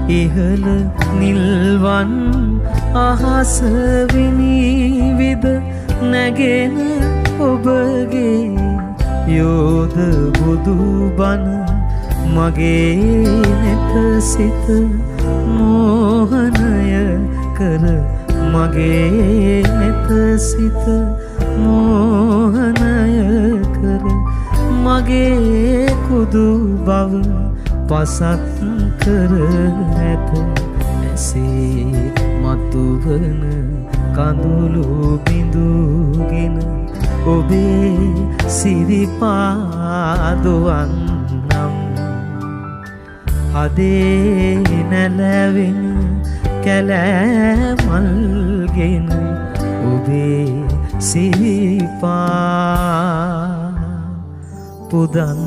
ඉහළ නිල්වන් අහස විනිවිද නැගෙන ඔබගේ යෝධ බුදු බණ මගේ නෙත සිත මෝහනය කර මගේ නෙත සිත මෝහනය කර මගේ කුදු බව පසක් කර ඇත ඇසේ මතුවන කඳුළු බිඳුගෙන ඔබේ සිරිපාදොවන් නම් හදේ නැලවෙන කැලෑමල්ගෙන ඔබේ සිරිපා පුදන්